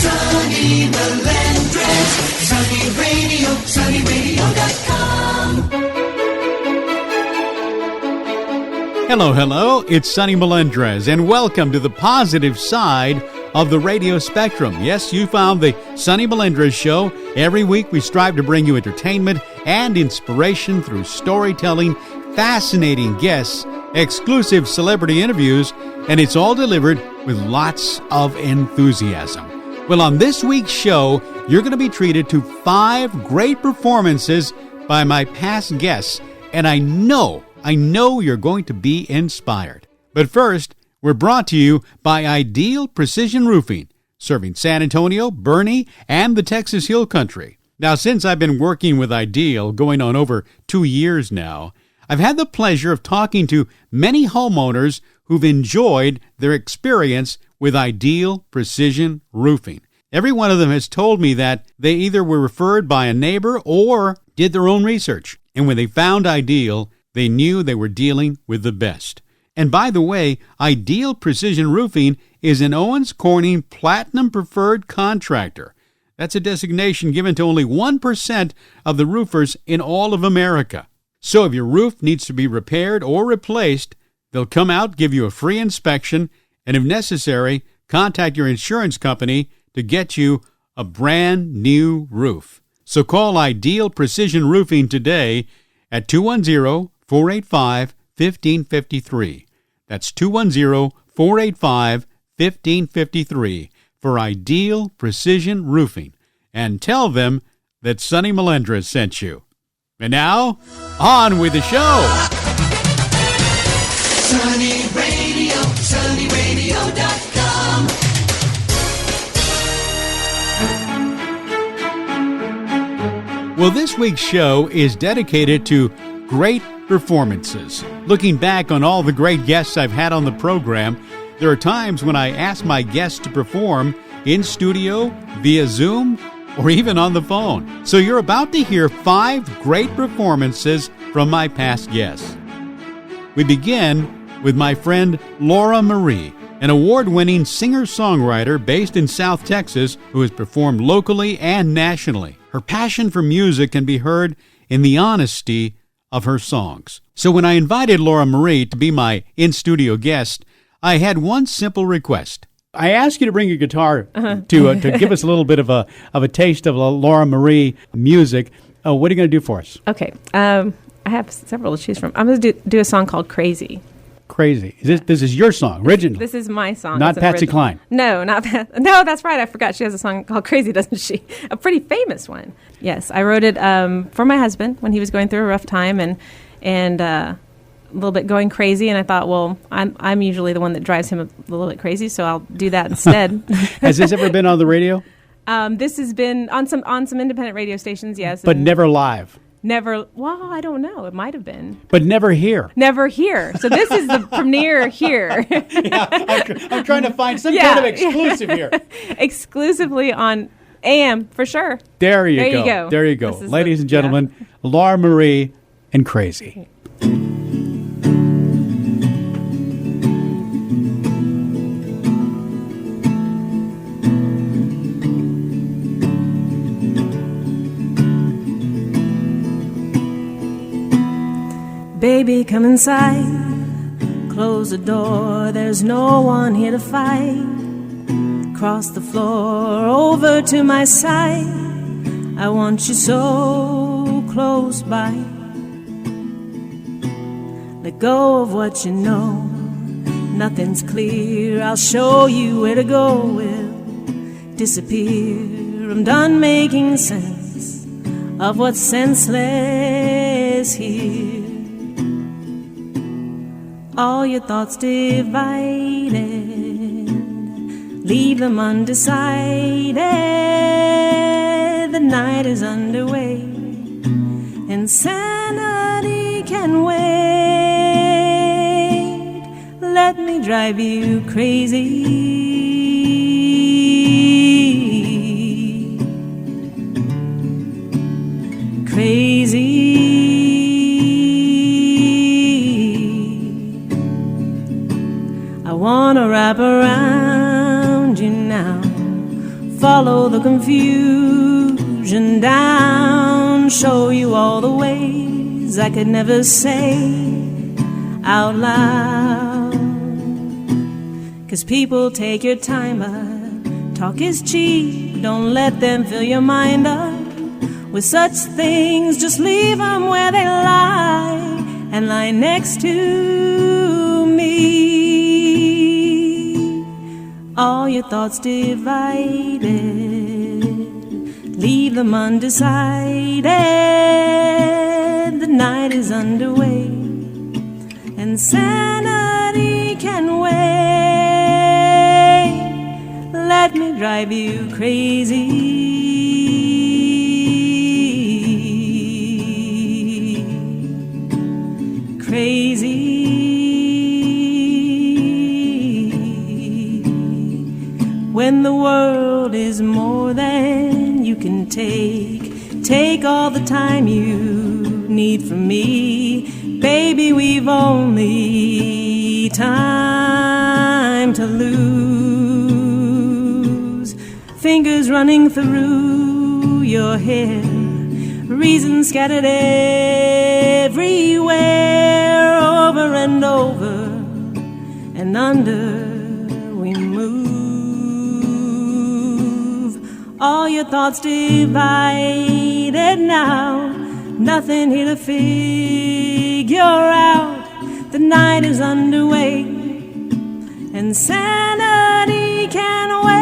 Sunny Melendrez, Sunny Radio, sunnyradio.com. Hello, it's Sunny Melendrez, and welcome to the positive side of the radio spectrum. Yes, you found the Sunny Melendrez Show. Every week we strive to bring you entertainment and inspiration through storytelling, fascinating guests, exclusive celebrity interviews, and it's all delivered with lots of enthusiasm. Well, on this week's show, you're going to be treated to 5 great performances by my past guests, and I know you're going to be inspired. But first, we're brought to you by Ideal Precision Roofing, serving San Antonio, Boerne, and the Texas Hill Country. Now, since I've been working with Ideal going on over 2 years now, I've had the pleasure of talking to many homeowners who've enjoyed their experience with Ideal Precision Roofing. Every one of them has told me that they either were referred by a neighbor or did their own research. And when they found Ideal, they knew they were dealing with the best. And by the way, Ideal Precision Roofing is an Owens Corning Platinum Preferred Contractor. That's a designation given to only 1% of the roofers in all of America. So if your roof needs to be repaired or replaced, they'll come out, give you a free inspection, and if necessary, contact your insurance company to get you a brand new roof. So call Precision Roofing today at 210-485-1553. That's 210-485-1553 for Ideal Precision Roofing. And tell them that Sunny Melendrez sent you. And now, on with the show. Sunny Radio, sunnyradio.com. Well, this week's show is dedicated to great performances. Looking back on all the great guests I've had on the program, there are times when I ask my guests to perform in studio, via Zoom, or even on the phone. So you're about to hear 5 great performances from my past guests. We begin with my friend Laura Marie, an award-winning singer-songwriter based in South Texas who has performed locally and nationally. Her passion for music can be heard in the honesty of her songs. So when I invited Laura Marie to be my in-studio guest, I had one simple request. I asked you to bring your guitar to give us a little bit of a taste of Laura Marie music. What are you going to do for us? Okay. I have several to choose from. I'm going to do a song called Crazy. Crazy. This is your song, original. This is my song. Not Patsy Cline. No, not No, that's right. I forgot she has a song called Crazy, doesn't she? A pretty famous one. Yes, I wrote it for my husband when he was going through a rough time and a little bit going crazy, and I thought, well, I'm usually the one that drives him a little bit crazy, so I'll do that instead. Has this ever been on the radio? This has been on some independent radio stations, yes. But never live? Never. Well, I don't know. It might have been. But never here? Never here. So this is the premiere here. I'm trying to find some kind of exclusive here. Exclusively on AM, for sure. There you go. There you go. Ladies and gentlemen, Laura Marie and Crazy. Baby, come inside. Close the door, there's no one here to fight. Cross the floor over to my side. I want you so close by. Let go of what you know. Nothing's clear, I'll show you where to go. We'll disappear. I'm done making sense of what's senseless here. All your thoughts divided, leave them undecided. The night is underway, insanity can wait. Let me drive you crazy. Crazy. I wanna wrap around you now, follow the confusion down, show you all the ways I could never say out loud. 'Cause people take your time, but talk is cheap. Don't let them fill your mind up with such things. Just leave them where they lie and lie next to me. All your thoughts divided, leave them undecided. The night is underway, and sanity can wait. Let me drive you crazy. Crazy. When the world is more than you can take all the time you need from me. Baby, we've only time to lose. Fingers running through your hair, reasons scattered everywhere, over and over and under we move. All your thoughts divided now, nothing here to figure out. The night is underway, and sanity can wait.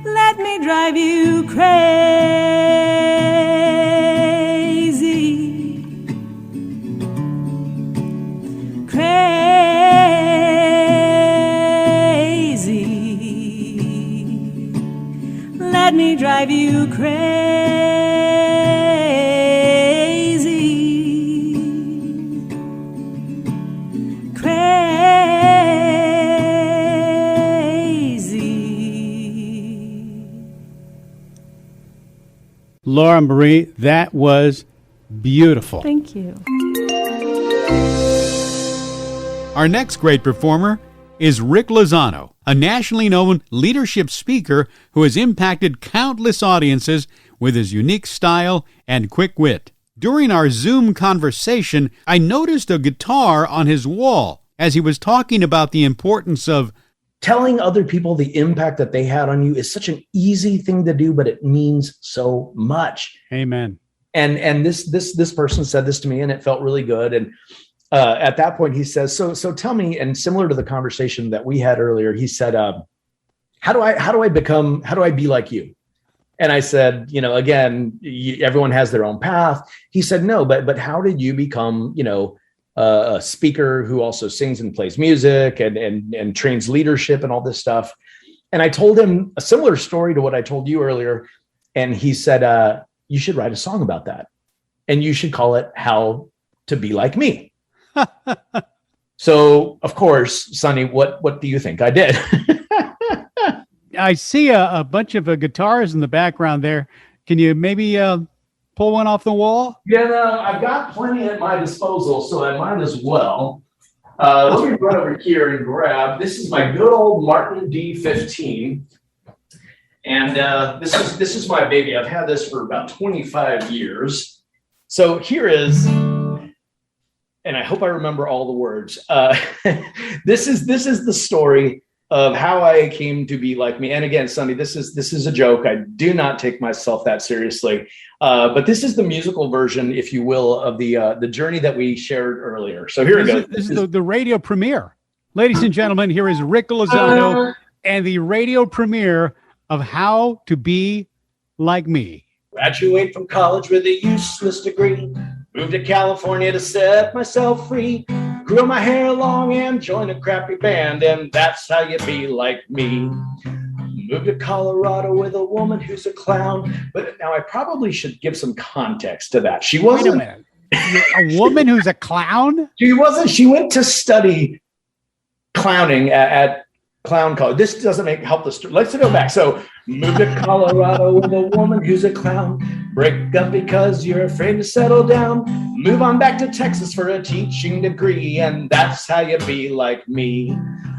Let me drive you crazy. Crazy. Let me drive you crazy. Laura Marie, that was beautiful. Thank you. Our next great performer is Rick Lozano, a nationally known leadership speaker who has impacted countless audiences with his unique style and quick wit. During our Zoom conversation, I noticed a guitar on his wall as he was talking about the importance of telling other people the impact that they had on you is such an easy thing to do, but it means so much. Amen. And this person said this to me, and it felt really good. And at that point, he says, "So tell me." And similar to the conversation that we had earlier, he said, "How do I be like you?" And I said, again, everyone has their own path. He said, "No, but how did you become, a speaker who also sings and plays music and trains leadership and all this stuff?" And I told him a similar story to what I told you earlier. And he said, "You should write a song about that. And you should call it How to Be Like Me." So, of course, Sonny, what do you think I did? I see a bunch of guitars in the background there. Can you maybe pull one off the wall? Yeah, no, I've got plenty at my disposal, so I might as well. Let me run over here and grab. This is my good old Martin D15, and this is my baby. I've had this for about 25 years. So here is, and I hope I remember all the words. This is the story of how I came to be like me. And again, Sonny, this is a joke. I do not take myself that seriously. But this is the musical version, if you will, of the journey that we shared earlier. So here we go. This is the radio premiere. Ladies and gentlemen, here is Rick Lozano and the radio premiere of How to Be Like Me. Graduate from college with a useless degree. Moved to California to set myself free. Grew my hair long and joined a crappy band, and that's how you be like me. Moved to Colorado with a woman who's a clown. But now I probably should give some context to that. She wasn't. Wait a minute. A woman who's a clown? She wasn't. She went to study clowning at clown college. This doesn't help the story. Let's go back. So moved to Colorado with a woman who's a clown. Break up because you're afraid to settle down. Move on back to Texas for a teaching degree, and that's how you be like me.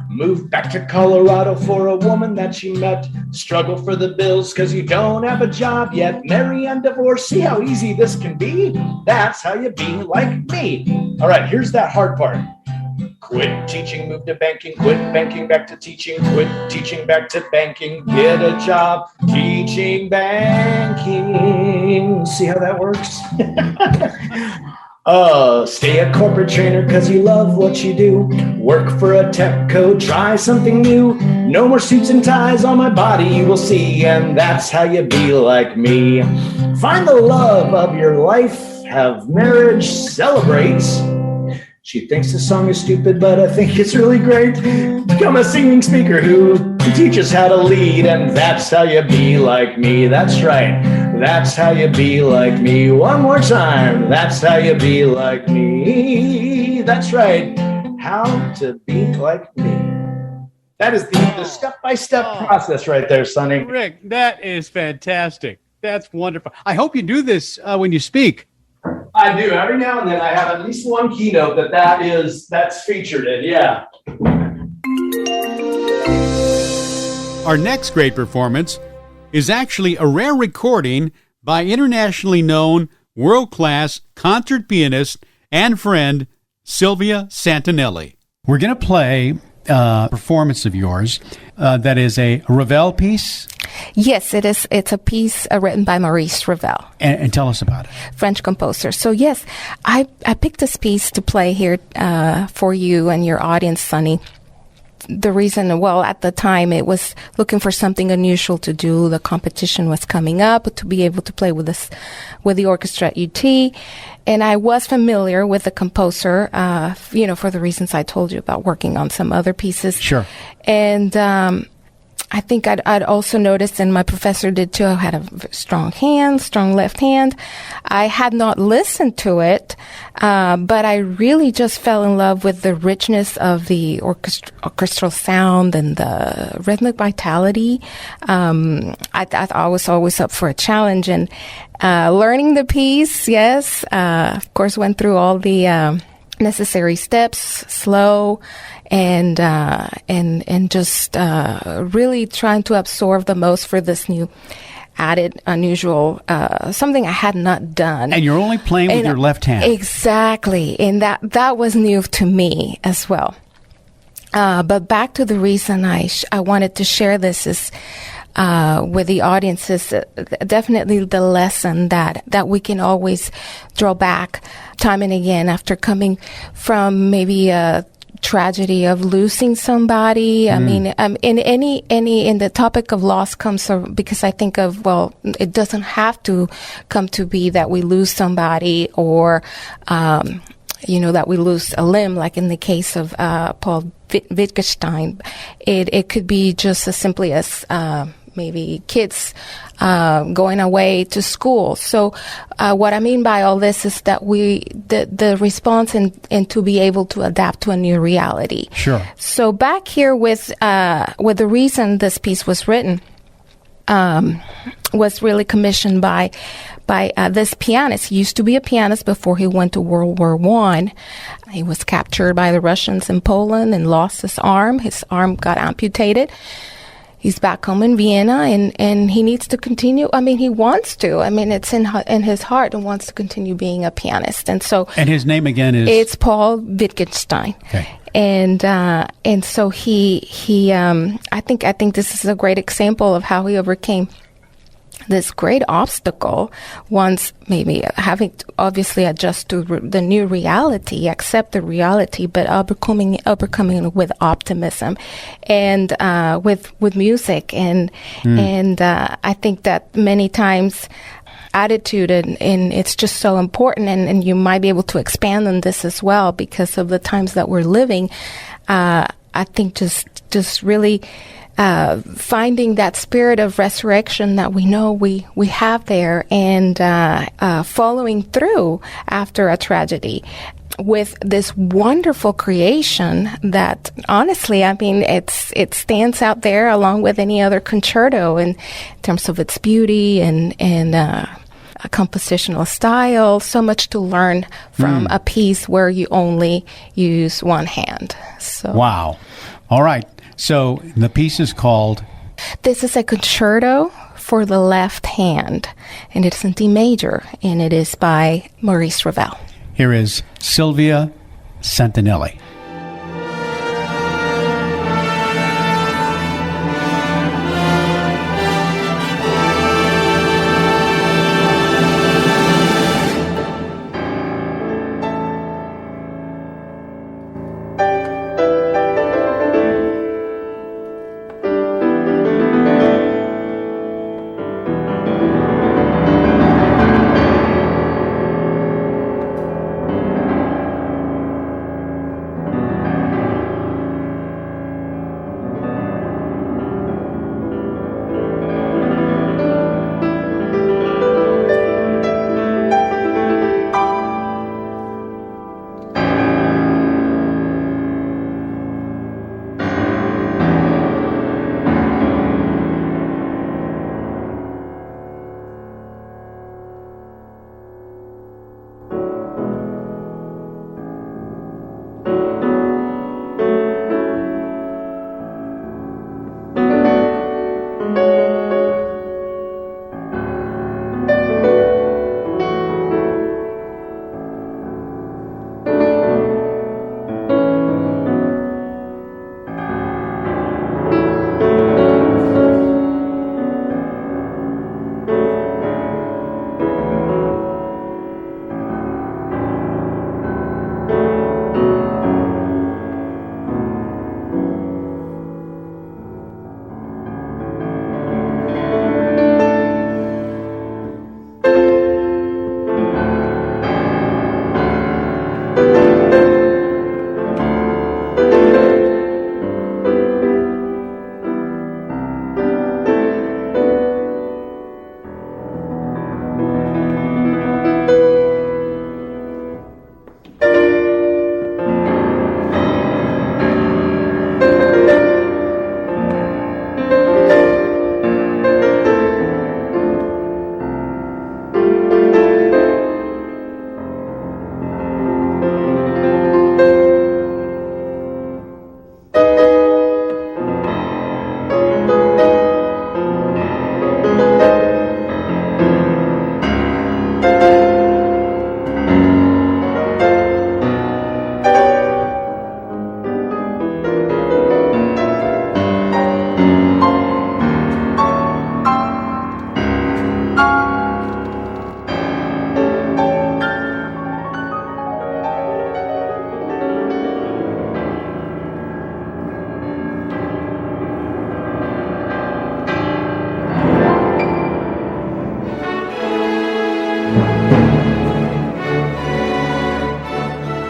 Moved back to Colorado for a woman that she met. Struggle for the bills because you don't have a job yet. Marry and divorce, see how easy this can be? That's how you be like me. All right, here's that hard part. Quit teaching, move to banking, quit banking, back to teaching, quit teaching, back to banking, get a job, teaching banking. See how that works? Stay a corporate trainer because you love what you do. Work for a tech code, try something new. No more suits and ties on my body, you will see. And that's how you be like me. Find the love of your life, have marriage, celebrate. She thinks the song is stupid, but I think it's really great. Become a singing speaker who teaches how to lead, and that's how you be like me. That's right. That's how you be like me. One more time. That's how you be like me. That's right. How to be like me. That is the step-by-step process right there, Sonny. Rick, that is fantastic. That's wonderful. I hope you do this when you speak. I do. Every now and then I have at least one keynote that's featured in. Yeah. Our next great performance is actually a rare recording by internationally known world-class concert pianist and friend Silvia Santinelli. We're going to play a performance of yours that is a Ravel piece. Yes, it is. It's a piece written by Maurice Ravel. And tell us about it. French composer. So yes, I picked this piece to play here for you and your audience, Sonny. The reason, well, at the time it was looking for something unusual to do. The competition was coming up to be able to play with the orchestra at UT. And I was familiar with the composer, for the reasons I told you about working on some other pieces. Sure. And, I think I'd also noticed, and my professor did too, I had a strong left hand. I had not listened to it, but I really just fell in love with the richness of the orchestral sound and the rhythmic vitality. I was always up for a challenge, and learning the piece, yes, of course, went through all the necessary steps, slow, and just really trying to absorb the most for this new added unusual something I had not done. And you're only playing with your left hand. Exactly. And that was new to me as well. But back to the reason I wanted to share this is with the audience is definitely the lesson that we can always draw back time and again after coming from maybe a tragedy of losing somebody. I mean, in the topic of loss comes because I think of, well, it doesn't have to come to be that we lose somebody or, that we lose a limb, like in the case of Paul Wittgenstein. It could be just as simply as maybe kids going away to school. So what I mean by all this is that the response and to be able to adapt to a new reality. Sure. So back here with the reason this piece was written was really commissioned by this pianist. He used to be a pianist before he went to World War I. He was captured by the Russians in Poland and lost his arm. His arm got amputated. He's back home in Vienna, and he needs to continue. I mean, he wants to. I mean, it's in his heart and wants to continue being a pianist. And so, and his name again is? It's Paul Wittgenstein. Okay. And so he I think this is a great example of how he overcame this great obstacle once maybe having to obviously adjust to the new reality, accept the reality, but overcoming with optimism and with music. And I think that many times attitude and it's just so important, and you might be able to expand on this as well because of the times that we're living. I think just really finding that spirit of resurrection that we know we have there, and following through after a tragedy with this wonderful creation that honestly, I mean, it stands out there along with any other concerto in terms of its beauty and a compositional style. So much to learn from a piece where you only use one hand. So Wow. All right. So the piece is called? This is a concerto for the left hand, and it's in D major, and it is by Maurice Ravel. Here is Silvia Santinelli.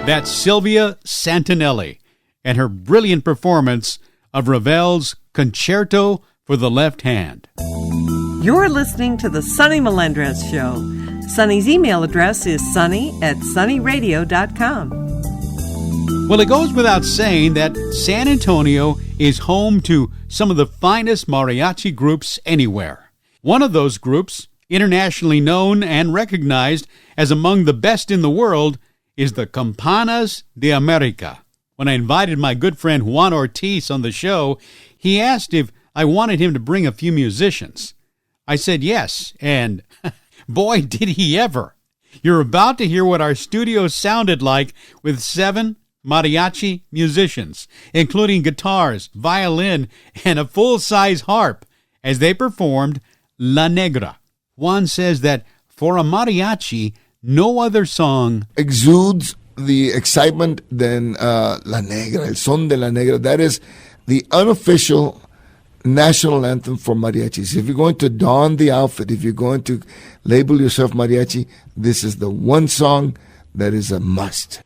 That's Silvia Santinelli and her brilliant performance of Ravel's Concerto for the Left Hand. You're listening to the Sonny Melendrez Show. Sonny's email address is sonny@sonnyradio.com. Well, it goes without saying that San Antonio is home to some of the finest mariachi groups anywhere. One of those groups, internationally known and recognized as among the best in the world, is the Campanas de America. When I invited my good friend Juan Ortiz on the show, he asked if I wanted him to bring a few musicians. I said yes, and boy, did he ever. You're about to hear what our studio sounded like with 7 mariachi musicians, including guitars, violin, and a full-size harp, as they performed La Negra. Juan says that for a mariachi, no other song exudes the excitement than La Negra, El Son de la Negra. That is the unofficial national anthem for mariachis. If you're going to don the outfit, if you're going to label yourself mariachi, this is the one song that is a must.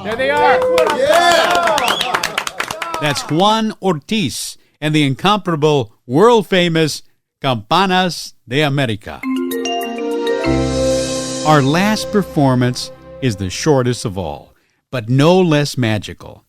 There they are. Yeah. That's Juan Ortiz and the incomparable, world-famous Campanas de America. Our last performance is the shortest of all, but no less magical.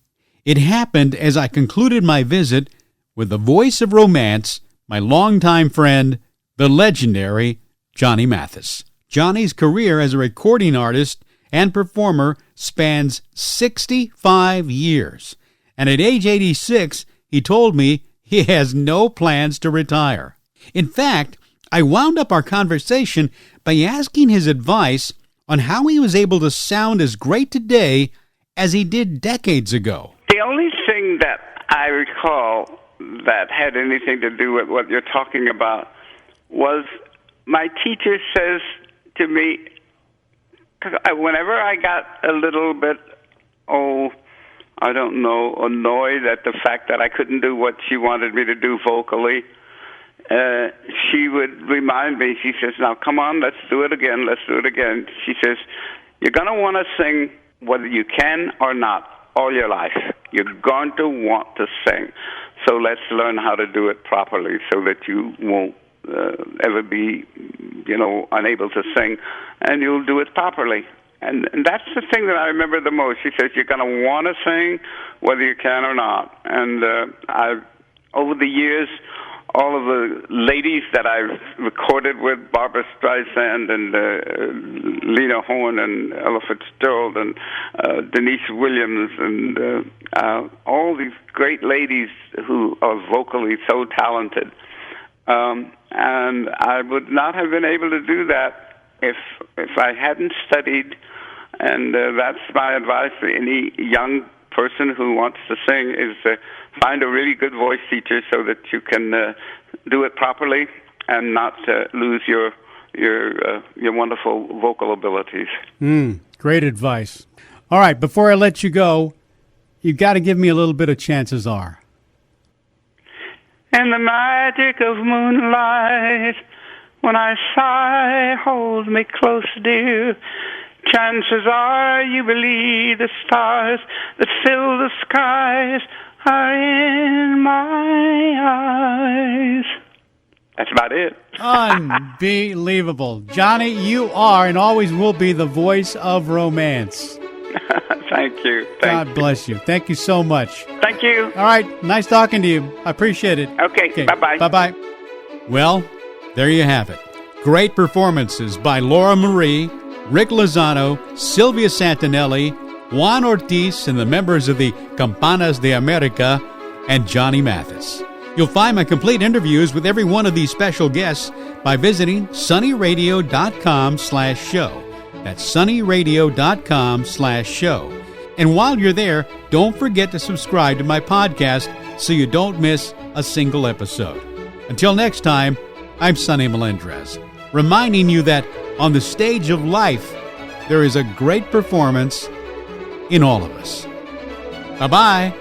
It happened as I concluded my visit with the voice of romance, my longtime friend, the legendary Johnny Mathis. Johnny's career as a recording artist and performer spans 65 years, and at age 86, he told me he has no plans to retire. In fact, I wound up our conversation by asking his advice on how he was able to sound as great today as he did decades ago. The only thing that I recall that had anything to do with what you're talking about was my teacher says to me, because whenever I got a little bit, annoyed at the fact that I couldn't do what she wanted me to do vocally, she would remind me, she says, now come on, let's do it again. She says, you're going to want to sing whether you can or not all your life. You're going to want to sing. So let's learn how to do it properly so that you won't ever be, unable to sing, and you'll do it properly. And that's the thing that I remember the most. She says, you're going to want to sing whether you can or not. And over the years, all of the ladies that I've recorded with, Barbara Streisand and Lena Horne and Ella Fitzgerald and Denise Williams and all these great ladies who are vocally so talented. And I would not have been able to do that if I hadn't studied. And that's my advice to any young person who wants to sing, is find a really good voice teacher so that you can do it properly and not lose your wonderful vocal abilities. Great advice. All right, before I let you go, you've got to give me a little bit of Chances Are. And the magic of moonlight, when I sigh, hold me close, dear. Chances are you believe the stars that fill the skies are in my eyes. That's about it. Unbelievable. Johnny, you are and always will be the voice of romance. Thank you. God bless you. Thank you so much. Thank you. All right. Nice talking to you. I appreciate it. Okay. Bye-bye. Bye-bye. Well, there you have it. Great performances by Laura Marie, Rick Lozano, Silvia Santinelli, Juan Ortiz, and the members of the Campanas de America, and Johnny Mathis. You'll find my complete interviews with every one of these special guests by visiting sunnyradio.com/show. That's sunnyradio.com/show. And while you're there, don't forget to subscribe to my podcast so you don't miss a single episode. Until next time, I'm Sonny Melendrez, reminding you that on the stage of life, there is a great performance in all of us. Bye-bye.